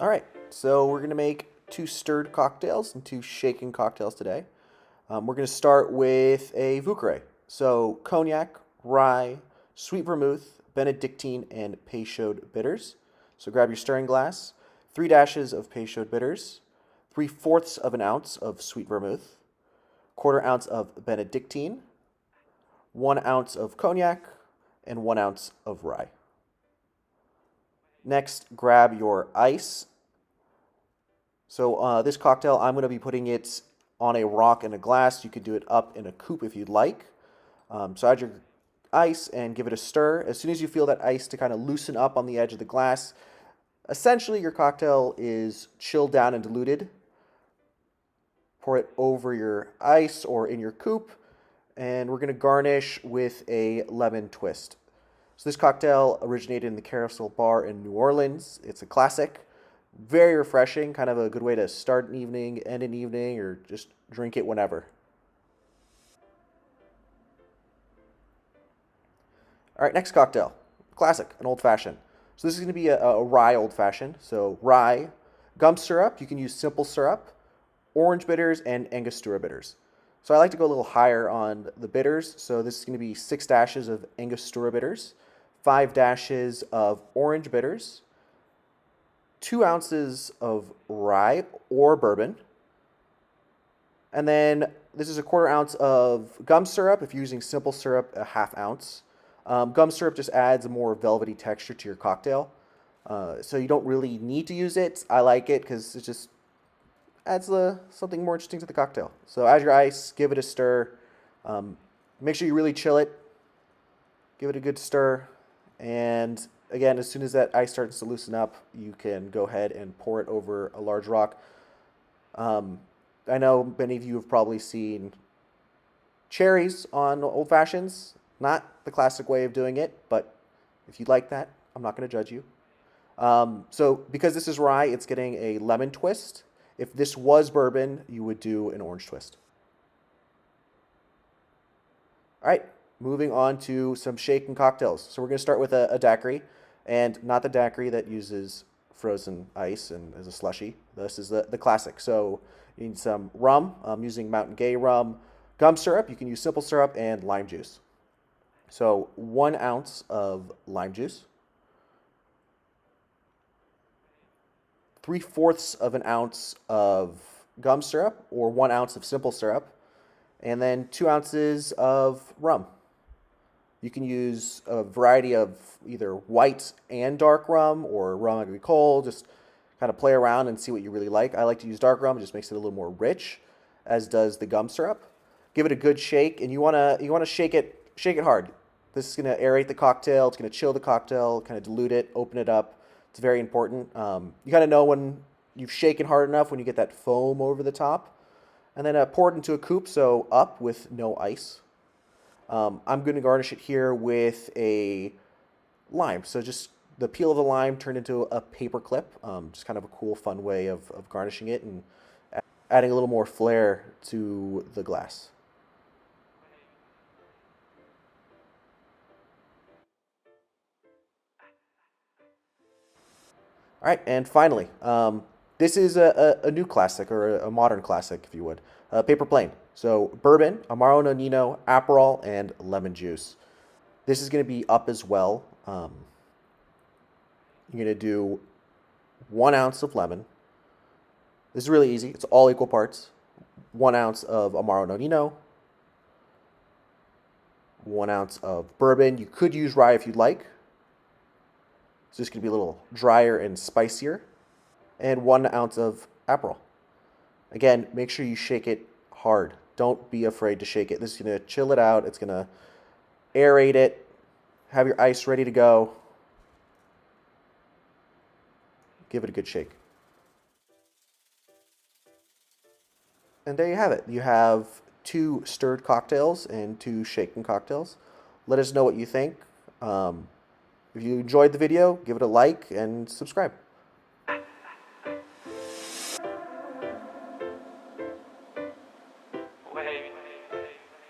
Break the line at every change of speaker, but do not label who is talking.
All right, so we're gonna make 2 stirred cocktails and 2 shaken cocktails today. We're gonna start with a Buchray. So Cognac, rye, Sweet Vermouth, Benedictine, and Peychaud Bitters. So grab your stirring glass, 3 dashes of Peychaud Bitters, 3/4 of an ounce of Sweet Vermouth, 1/4 ounce of Benedictine, 1 ounce of Cognac, and 1 ounce of rye. Next, grab your ice. So this cocktail, I'm going to be putting it on a rock in a glass. You could do it up in a coupe if you'd like. So add your ice and give it a stir. As soon as you feel that ice to kind of loosen up on the edge of the glass, essentially your cocktail is chilled down and diluted. Pour it over your ice or in your coupe, and we're going to garnish with a lemon twist. So this cocktail originated in the Carousel Bar in New Orleans. It's a classic, very refreshing, kind of a good way to start an evening, end an evening, or just drink it whenever. All right, next cocktail, classic, an old fashioned. So this is going to be a rye old fashioned. So rye, gum syrup, you can use simple syrup, orange bitters, and Angostura bitters. So I like to go a little higher on the bitters. So this is going to be 6 dashes of Angostura bitters, 5 dashes of orange bitters, 2 ounces of rye or bourbon, and then this is a 1/4 ounce of gum syrup. If you're using simple syrup, a 1/2 ounce. Gum syrup just adds a more velvety texture to your cocktail. So you don't really need to use it. I like it because it just adds something more interesting to the cocktail. So add your ice, give it a stir. Make sure you really chill it. Give it a good stir. And again, as soon as that ice starts to loosen up, you can go ahead and pour it over a large rock. I know many of you have probably seen cherries on old fashions. Not the classic way of doing it, but if you like that, I'm not going to judge you. So because this is rye, it's getting a lemon twist. If this was bourbon, you would do an orange twist. All right, moving on to some shaken cocktails. So we're going to start with a daiquiri, and not the daiquiri that uses frozen ice and as a slushy. This is the classic. So you need some rum. I'm using Mountain Gay rum, gum syrup. You can use simple syrup and lime juice. So 1 ounce of lime juice, 3/4 of an ounce of gum syrup or 1 ounce of simple syrup, and then 2 ounces of rum. You can use a variety of either white and dark rum or rum agricole. Just kind of play around and see what you really like. I like to use dark rum. It just makes it a little more rich, as does the gum syrup. Give it a good shake, and you wanna shake it hard. This is gonna aerate the cocktail. It's gonna chill the cocktail, kind of dilute it, open it up. It's very important. You kind of know when you've shaken hard enough when you get that foam over the top. And then pour it into a coupe, so up with no ice. I'm going to garnish it here with a lime. So just the peel of the lime turned into a paper clip. Just kind of a cool, fun way of garnishing it and adding a little more flair to the glass. All right, and finally, this is a new classic or a modern classic, if you would. Paper plane. So bourbon, Amaro Nonino, Aperol, and lemon juice. This is going to be up as well. You're going to do 1 ounce of lemon. This is really easy. It's all equal parts. 1 ounce of Amaro Nonino, 1 ounce of bourbon. You could use rye if you'd like. So this could be a little drier and spicier. And 1 ounce of Aperol. Again, make sure you shake it hard. Don't be afraid to shake it. This is going to chill it out. It's going to aerate it. Have your ice ready to go. Give it a good shake. And there you have it. You have 2 stirred cocktails and 2 shaken cocktails. Let us know what you think. If you enjoyed the video, give it a like and subscribe.